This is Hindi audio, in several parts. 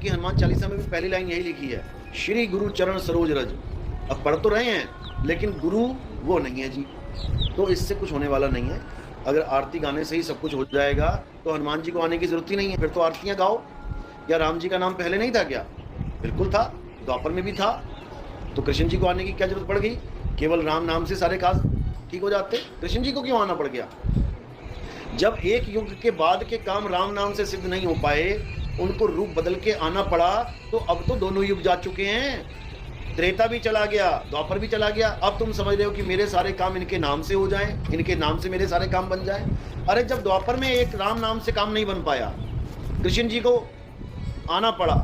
आपकी हनुमान चालीसा में भी पहली लाइन यही लिखी है, श्री गुरु चरण सरोज रज। अब पढ़ तो रहे हैं लेकिन गुरु वो नहीं है जी। तो इससे कुछ होने वाला नहीं है। अगर आरती गाने से ही सब कुछ हो जाएगा तो हनुमान जी को आने की जरूरत ही नहीं है। फिर तो आरतियां गाओ। या राम जी का नाम पहले नहीं था क्या? बिल्कुल था, द्वापर में भी था। तो कृष्ण जी को आने की क्या जरूरत पड़ गई? केवल राम नाम से सारे काज ठीक हो जाते, कृष्ण जी को क्यों आना पड़ गया? जब एक युग के बाद के काम राम नाम से सिद्ध नहीं हो पाए, उनको रूप बदल के आना पड़ा, तो अब तो दोनों युग जा चुके हैं। त्रेता भी चला गया, द्वापर भी चला गया। अब तुम समझ रहे हो कि मेरे सारे काम इनके नाम से हो जाएं, इनके नाम से मेरे सारे काम बन जाएं। अरे जब द्वापर में एक राम नाम से काम नहीं बन पाया, कृष्ण जी को आना पड़ा,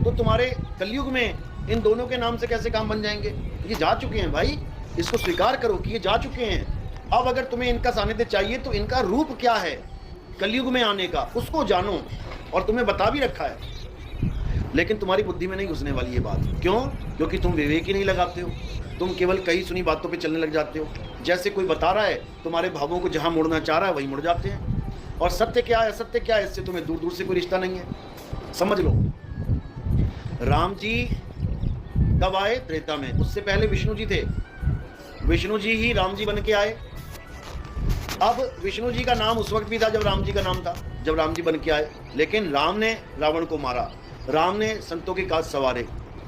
तो तुम्हारे कलयुग में इन दोनों के नाम से कैसे काम बन जाएंगे? ये जा चुके हैं भाई, इसको स्वीकार करो कि ये जा चुके हैं। अब अगर तुम्हें इनका सानिध्य चाहिए तो इनका रूप क्या है कलयुग में आने का, उसको जानो। और तुम्हें बता भी रखा है, लेकिन तुम्हारी बुद्धि में नहीं घुसने वाली ये बात। क्यों? क्योंकि तुम विवेक ही नहीं लगाते हो। तुम केवल कई सुनी बातों पे चलने लग जाते हो। जैसे कोई बता रहा है, तुम्हारे भावों को जहां मोड़ना चाह रहा है वहीं मुड़ जाते हैं। और सत्य क्या है, असत्य क्या है, इससे तुम्हें दूर दूर से कोई रिश्ता नहीं है। समझ लो, राम जी कब आए? त्रेता में। उससे पहले विष्णु जी थे, विष्णु जी ही राम जी बन के आए। अब विष्णु जी का नाम उस वक्त भी था जब राम जी का नाम था, जब राम जी बन के आए। लेकिन राम ने रावण को मारा, राम ने संतों के काज सवारे।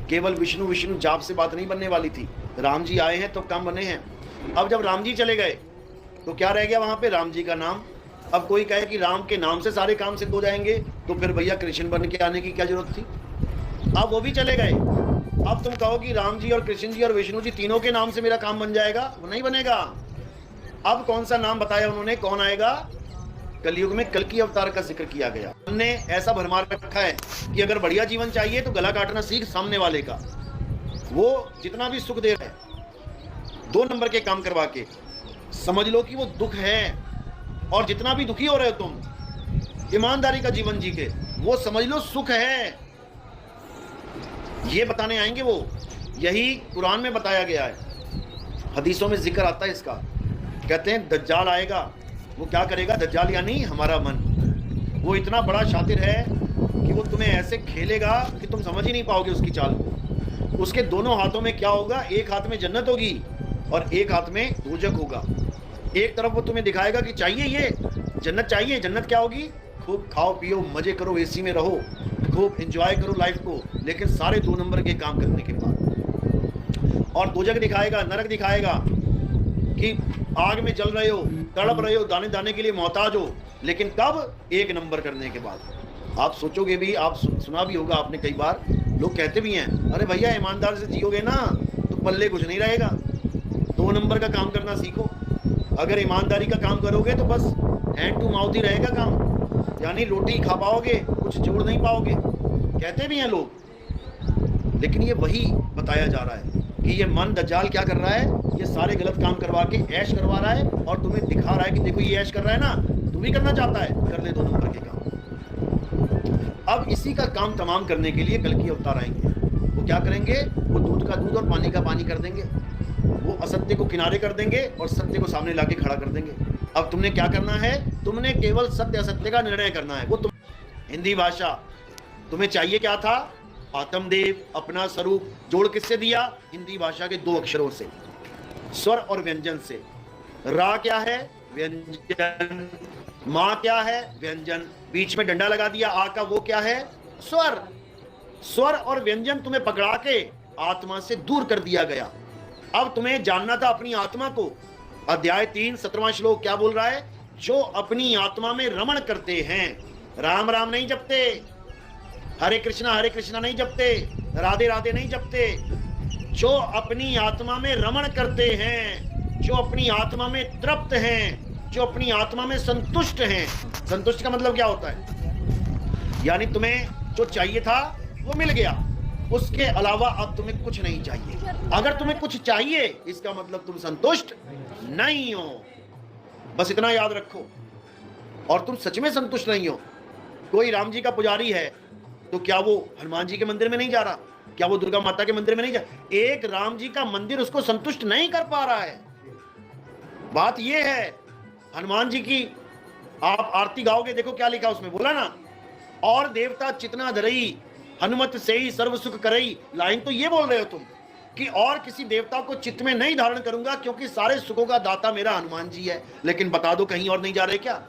केवल विष्णु विष्णु जाप से बात नहीं बनने वाली थी। राम जी आए हैं तो काम बने हैं। अब जब राम जी चले गए तो क्या रह गया वहां पे? राम जी का नाम। अब कोई कहे कि राम के नाम से सारे काम सिद्ध हो जाएंगे, तो फिर भैया कृष्ण बन के आने की क्या जरूरत थी? अब वो भी चले गए। अब तुम कहो कि राम जी और कृष्ण जी और विष्णु जी तीनों के नाम से मेरा काम बन जाएगा, वो नहीं बनेगा। अब कौन सा नाम बताया उन्होंने? कौन आएगा? कलयुग में कल की अवतार का जिक्र किया गया। हमने ऐसा भरमार रखा है कि अगर बढ़िया जीवन चाहिए तो गला काटना सीख सामने वाले का। वो जितना भी सुख दे रहा है 2 नंबर के काम करवा के, समझ लो कि वो दुख है। और जितना भी दुखी हो रहे हो तुम ईमानदारी का जीवन जी के, वो समझ लो सुख है। ये बताने आएंगे वो। यही कुरान में बताया गया है, हदीसों में जिक्र आता है इसका। कहते हैं दज्जाल आएगा, वो क्या करेगा? दज्जाल यानी हमारा मन। वो इतना बड़ा शातिर है कि वो तुम्हें ऐसे खेलेगा कि तुम समझ ही नहीं पाओगे उसकी चाल को। उसके दोनों हाथों में क्या होगा? एक हाथ में जन्नत होगी और एक हाथ में दोजख होगा। एक तरफ वो तुम्हें दिखाएगा कि चाहिए ये जन्नत, चाहिए जन्नत क्या होगी? खूब खाओ पियो, मजे करो, एसी में रहो, खूब एंजॉय करो लाइफ को, लेकिन सारे 2 नंबर के काम करने के बाद। और दोजख दिखाएगा, नरक दिखाएगा कि आग में जल रहे हो, तड़प रहे हो, दाने दाने के लिए मोहताज हो, लेकिन कब? 1 नंबर करने के बाद। आप सोचोगे भी, आप सुना भी होगा आपने कई बार, लोग कहते भी हैं, अरे भैया ईमानदार से जियोगे ना तो पल्ले कुछ नहीं रहेगा, 2 नंबर का काम करना सीखो। अगर ईमानदारी का काम करोगे तो बस हैंड टू माउथ ही रहेगा काम, यानी रोटी खा पाओगे, कुछ जोड़ नहीं पाओगे, कहते भी हैं लोग। लेकिन ये वही बताया जा रहा है कि ये मन दज्जाल क्या कर रहा है? ये सारे गलत काम करवा के ऐश करवा रहा है और तुम्हें दिखा रहा है कि देखो ये ऐश कर रहा है ना, तू भी करना चाहता है, कर ले 2 नंबर के काम। अब इसी का काम तमाम करने के लिए कल की अवतार आएंगे। वो क्या करेंगे? वो दूध का दूध और पानी का पानी कर देंगे। वो असत्य को किनारे कर देंगे और सत्य को सामने लाके खड़ा कर देंगे। अब तुमने क्या करना है? तुमने केवल सत्य असत्य का निर्णय करना है। वो तुम हिंदी भाषा तुम्हें चाहिए क्या था? आत्मदेव, अपना स्वरूप। जोड़ किससे दिया? हिंदी भाषा के 2 अक्षरों से, स्वर और व्यंजन से। रा क्या है? व्यंजन। माँ क्या है? व्यंजन। बीच में डंडा लगा दिया आ का, वो क्या है? स्वर। स्वर और व्यंजन तुम्हें पकड़ा के आत्मा से दूर कर दिया गया। अब तुम्हें जानना था अपनी आत्मा को। अध्याय 3 17वां श्लोक क्या बोल रहा है? जो अपनी आत्मा में रमण करते हैं, राम राम नहीं जपते, हरे कृष्णा नहीं जपते, राधे राधे नहीं जपते, जो अपनी आत्मा में रमण करते हैं, जो अपनी आत्मा में तृप्त हैं, जो अपनी आत्मा में संतुष्ट हैं। संतुष्ट का मतलब क्या होता है? यानी तुम्हें जो चाहिए था वो मिल गया, उसके अलावा अब तुम्हें कुछ नहीं चाहिए। अगर तुम्हें कुछ चाहिए इसका मतलब तुम संतुष्ट नहीं हो, बस इतना याद रखो। और तुम सच में संतुष्ट नहीं हो। कोई राम जी का पुजारी है तो क्या वो हनुमान जी के मंदिर में नहीं जा रहा? क्या वो दुर्गा माता के मंदिर में नहीं जा? एक राम जी का मंदिर उसको संतुष्ट नहीं कर पा रहा है। बात ये है, हनुमान जी की आप आरती गाओगे, देखो क्या लिखा उसमें, बोला ना, और देवता चितना धरई हनुमत से ही सर्व सुख करई, लाइन तो ये बोल रहे हो तुम कि और किसी देवता को चित्त में नहीं धारण करूंगा क्योंकि सारे सुखों का दाता मेरा हनुमान जी है। लेकिन बता दो कहीं और नहीं जा रहे क्या?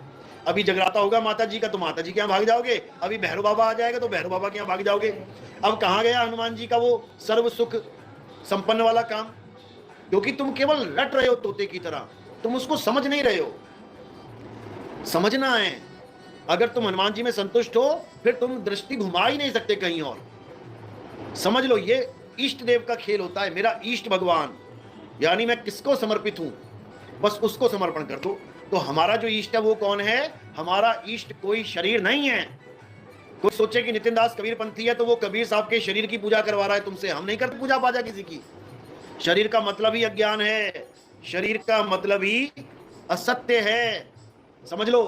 अभी जगराता होगा माता जी का तो माता जी के यहाँ भाग जाओगे, अभी भैरव बाबा आ जाएगा तो भैरव बाबा के यहाँ भाग जाओगे। अब कहाँ गया हनुमान जी का वो सर्व सुख संपन्न वाला काम? क्योंकि तुम केवल रट रहे हो तोते की तरह, तुम उसको समझ नहीं रहे हो। समझना है, अगर तुम हनुमान जी में संतुष्ट हो फिर तुम दृष्टि घुमा ही नहीं सकते कहीं और। समझ लो ये इष्ट देव का खेल होता है। मेरा इष्ट भगवान यानी मैं किसको समर्पित हूं, बस उसको समर्पण कर दो। तो हमारा जो इष्ट है वो कौन है? हमारा इष्ट कोई शरीर नहीं है। कोई सोचे कि नितिन दास कबीर पंथी है तो वो कबीर साहब के शरीर की पूजा करवा रहा है तुमसे। हम नहीं करते पूजा पाजा किसी की। शरीर का मतलब ही अज्ञान है, शरीर का मतलब ही असत्य है। समझ लो,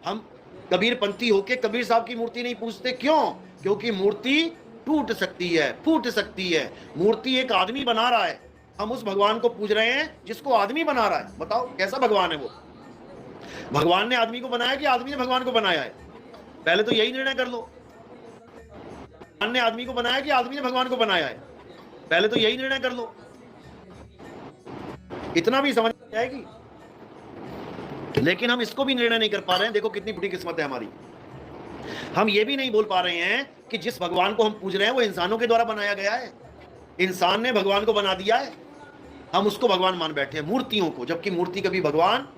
हम कबीर पंथी होके कबीर साहब की मूर्ति नहीं पूजते। क्यों? क्योंकि मूर्ति टूट सकती है, फूट सकती है। मूर्ति एक आदमी बना रहा है, हम उस भगवान को पूज रहे हैं जिसको आदमी बना रहा है। बताओ कैसा भगवान है वो? भगवान ने आदमी को बनाया कि आदमी ने भगवान को बनाया है? पहले तो यही निर्णय कर लो। भगवान ने आदमी को बनाया कि आदमी ने भगवान को बनाया है? पहले तो यही निर्णय कर लो। इतना भी समझ आएगी। लेकिन हम इसको भी निर्णय नहीं कर पा रहे हैं। देखो कितनी बुरी किस्मत है हमारी। हम ये भी नहीं बोल पा रहे हैं कि जिस भगवान को हम पूज रहे हैं वो इंसानों के द्वारा बनाया गया है, इंसान ने भगवान को बना दिया है। हम उसको भगवान मान बैठे हैं, मूर्तियों को, जबकि मूर्ति कभी भगवान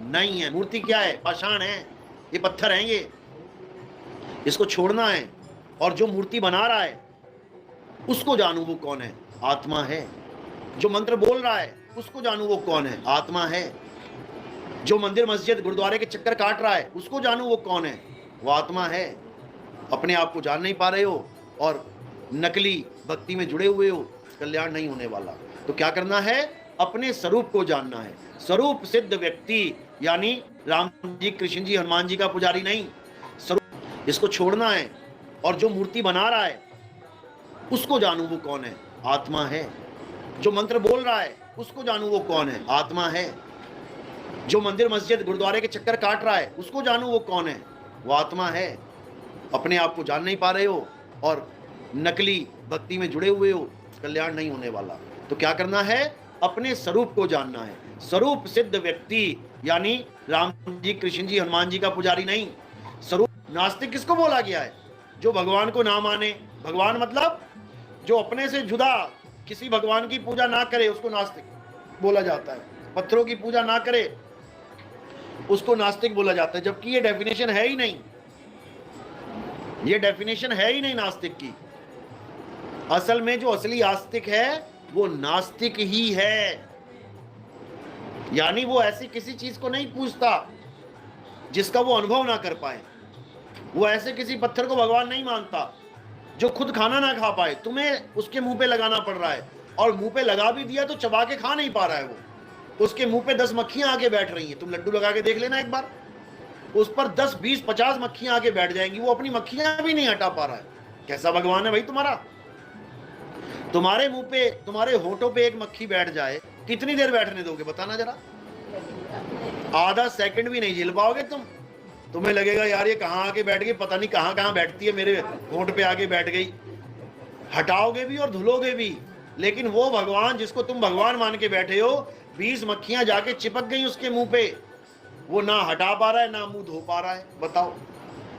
नहीं है। मूर्ति क्या है? पाषाण है, ये पत्थर हैं, ये इसको छोड़ना है। और जो मूर्ति बना रहा है उसको जानू वो कौन है? आत्मा है। जो मंत्र बोल रहा है उसको जानू वो कौन है? आत्मा है। जो मंदिर मस्जिद गुरुद्वारे के चक्कर काट रहा है उसको जानू वो कौन है? वो आत्मा है। अपने आप को जान नहीं पा रहे हो और नकली भक्ति में जुड़े हुए हो, कल्याण नहीं होने वाला। तो क्या करना है? अपने स्वरूप को जानना है। स्वरूप सिद्ध व्यक्ति यानी राम जी, कृष्ण जी, हनुमान जी का पुजारी नहीं, स्वरूप, इसको छोड़ना है। और जो मूर्ति बना रहा है उसको जानू वो कौन है? आत्मा है। जो मंत्र बोल रहा है उसको जानू वो कौन है? आत्मा है। जो मंदिर मस्जिद गुरुद्वारे के चक्कर काट रहा है उसको जानू वो कौन है? वो आत्मा है। अपने आप को जान नहीं पा रहे हो और नकली भक्ति में जुड़े हुए हो, कल्याण नहीं होने वाला। तो क्या करना है? अपने स्वरूप को जानना है। स्वरूप सिद्ध व्यक्ति यानी राम जी, कृष्ण जी, हनुमान जी का पुजारी नहीं, स्वरूप। नास्तिक किसको बोला गया है? जो भगवान को ना माने। भगवान मतलब जो अपने से जुदा किसी भगवान की पूजा ना करे उसको नास्तिक बोला जाता है। पत्थरों की पूजा ना करे उसको नास्तिक बोला जाता है। जबकि ये डेफिनेशन है ही नहीं, ये डेफिनेशन है ही नहीं नास्तिक की। असल में जो असली आस्तिक है वो नास्तिक ही है। यानी वो ऐसी किसी चीज को नहीं पूछता जिसका वो अनुभव ना कर पाए। वो ऐसे किसी पत्थर को भगवान नहीं मानता जो खुद खाना ना खा पाए। तुम्हें उसके मुंह पे लगाना पड़ रहा है और मुंह पे लगा भी दिया तो चबा के खा नहीं पा रहा है वो। उसके मुंह पे 10 मक्खियां आके बैठ रही हैं। तुम लड्डू लगा के देख लेना एक बार, उस पर 10, 20, 50 मक्खियां आके बैठ जाएंगी, वो अपनी मक्खियां भी नहीं हटा पा रहा है। कैसा भगवान है भाई तुम्हारा? तुम्हारे मुंह पे, तुम्हारे होठों पे एक मक्खी बैठ जाए, कितनी देर बैठने दोगे बताना जरा? आधा सेकंड भी नहीं झेल पाओगे तुम। तुम्हें लगेगा यार ये कहाँ आके बैठ गई, पता नहीं कहाँ कहाँ बैठती है, मेरे होंठ पे आके बैठ गई। हटाओगे भी और धुलोगे भी। लेकिन वो भगवान जिसको तुम भगवान मान के बैठे हो, 20 मक्खियां जाके चिपक गई उसके मुंह पे, वो ना हटा पा रहा है ना मुंह धो पा रहा है। बताओ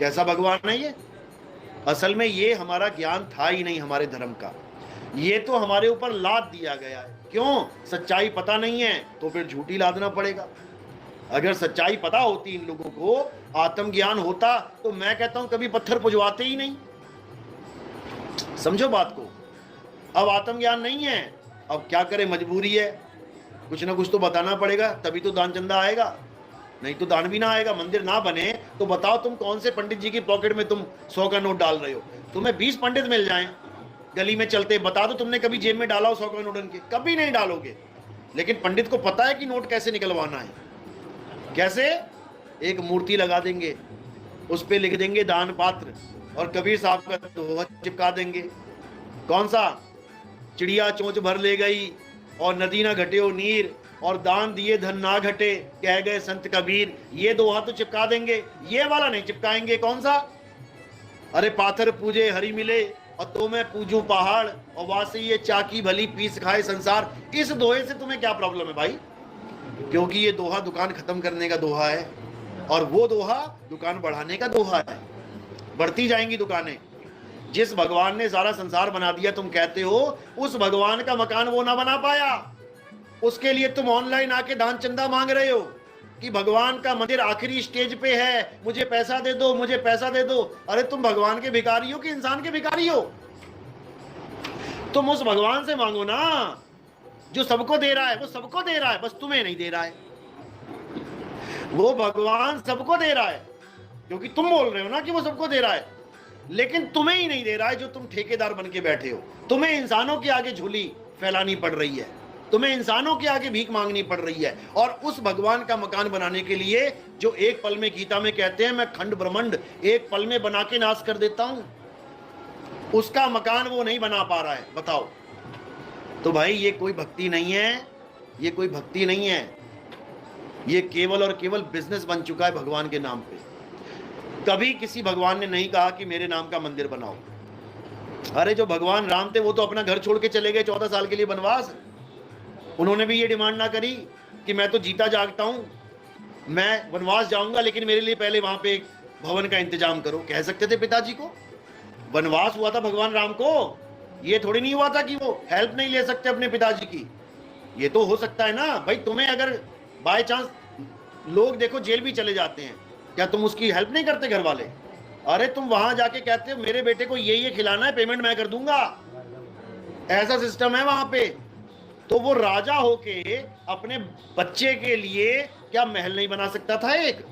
कैसा भगवान है ये? असल में ये हमारा ज्ञान था ही नहीं हमारे धर्म का, ये तो हमारे ऊपर लाद दिया गया है। क्यों? सच्चाई पता नहीं है तो फिर झूठी लादना पड़ेगा। अगर सच्चाई पता होती इन लोगों को, आत्मज्ञान होता, तो मैं कहता हूं कभी पत्थर पुजवाते ही नहीं। समझो बात को। अब आत्मज्ञान नहीं है, अब क्या करें, मजबूरी है, कुछ ना कुछ तो बताना पड़ेगा, तभी तो दान चंदा आएगा, नहीं तो दान भी ना आएगा। मंदिर ना बने तो बताओ तुम कौन से पंडित जी की पॉकेट में तुम 100 का नोट डाल रहे हो? तुम्हें 20 पंडित मिल जाएं गली में चलते, बता दो तुमने कभी जेब में डाला हो 100 का नोट उनके? कभी नहीं डालोगे। लेकिन पंडित को पता है कि नोट कैसे निकलवाना है। कैसे? एक मूर्ति लगा देंगे, उस पे लिख देंगे दान पात्र और कबीर साहब का दोहा चिपका देंगे। कौन सा? चिड़िया चोंच भर ले गई और नदी ना घटे ओ नीर, और दान दिए धन ना घटे, कह गए संत कबीर। ये दोहा तो चिपका देंगे, ये वाला नहीं चिपकाएंगे। कौन सा? अरे पाथर पूजे हरि मिले, और तो मैं पूजूं पहाड़ और वहां से ये चाकी भली पीस खाए संसार। इस दोहे से तुम्हें क्या प्रॉब्लम है भाई? क्योंकि ये दोहा दुकान खत्म करने का दोहा है और वो दोहा दुकान बढ़ाने का दोहा है। बढ़ती जाएंगी दुकानें। जिस भगवान ने सारा संसार बना दिया तुम कहते हो, उस भगवान का मकान वो ना बना पाया, उसके लिए तुम ऑनलाइन आके दान चंदा मांग रहे हो कि भगवान का मंदिर आखिरी स्टेज पे है, मुझे पैसा दे दो, मुझे पैसा दे दो। अरे तुम भगवान के भिखारी हो कि इंसान के भिखारी हो? तुम उस भगवान से मांगो ना जो सबको दे रहा है। वो सबको दे रहा है, बस तुम्हें नहीं दे रहा है। वो भगवान सबको दे रहा है क्योंकि तुम बोल रहे हो ना कि वो सबको दे रहा है, लेकिन तुम्हें ही नहीं दे रहा है जो तुम ठेकेदार बन के बैठे हो। तुम्हें इंसानों के आगे झोली फैलानी पड़ रही है, तुम्हें इंसानों के आगे भीख मांगनी पड़ रही है। और उस भगवान का मकान बनाने के लिए जो एक पल में, गीता में कहते हैं, मैं खंड ब्रह्मांड एक पल में बना के नाश कर देता हूं, उसका मकान वो नहीं बना पा रहा है। बताओ। तो भाई ये कोई भक्ति नहीं है, ये कोई भक्ति नहीं है, ये केवल और केवल बिजनेस बन चुका है भगवान के नाम पे। कभी किसी भगवान ने नहीं कहा कि मेरे नाम का मंदिर बनाओ। अरे जो भगवान राम थे वो तो अपना घर छोड़ के चले गए 14 साल के लिए वनवास। उन्होंने भी ये डिमांड ना करी कि मैं तो जीता जागता हूं, मैं वनवास जाऊंगा, लेकिन मेरे लिए पहले वहां पे एक भवन का इंतजाम करो। कह सकते थे पिताजी को। वनवास हुआ था भगवान राम को, ये थोड़ी नहीं हुआ था कि वो हेल्प नहीं ले सकते अपने पिताजी की। ये तो हो सकता है ना भाई। तुम्हें अगर बाय चांस, लोग देखो जेल भी चले जाते हैं, क्या तुम उसकी हेल्प नहीं करते घर वाले? अरे तुम वहां जाके कहते हो मेरे बेटे को ये खिलाना है, पेमेंट मैं कर दूंगा। ऐसा सिस्टम है वहां पे। तो वो राजा होके अपने बच्चे के लिए क्या महल नहीं बना सकता था एक?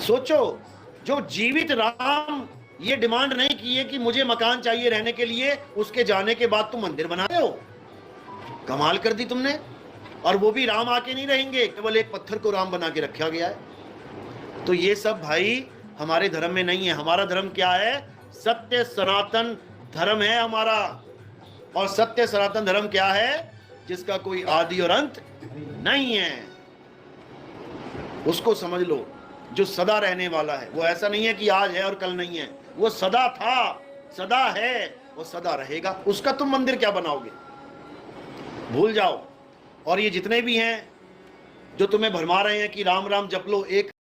सोचो, जो जीवित राम ये डिमांड नहीं किए कि मुझे मकान चाहिए रहने के लिए, उसके जाने के बाद तुम मंदिर बना रहे हो। कमाल कर दी तुमने। और वो भी राम आके नहीं रहेंगे, केवल एक पत्थर को राम बना के रखा गया है। तो ये सब भाई हमारे धर्म में नहीं है। हमारा धर्म क्या है? सत्य सनातन धर्म है हमारा। और सत्य सनातन धर्म क्या है? जिसका कोई आदि और अंत नहीं है। उसको समझ लो, जो सदा रहने वाला है। वो ऐसा नहीं है कि आज है और कल नहीं है, वो सदा था, सदा है, वो सदा रहेगा। उसका तुम मंदिर क्या बनाओगे? भूल जाओ। और ये जितने भी हैं जो तुम्हें भरमा रहे हैं कि राम राम जप लो, एक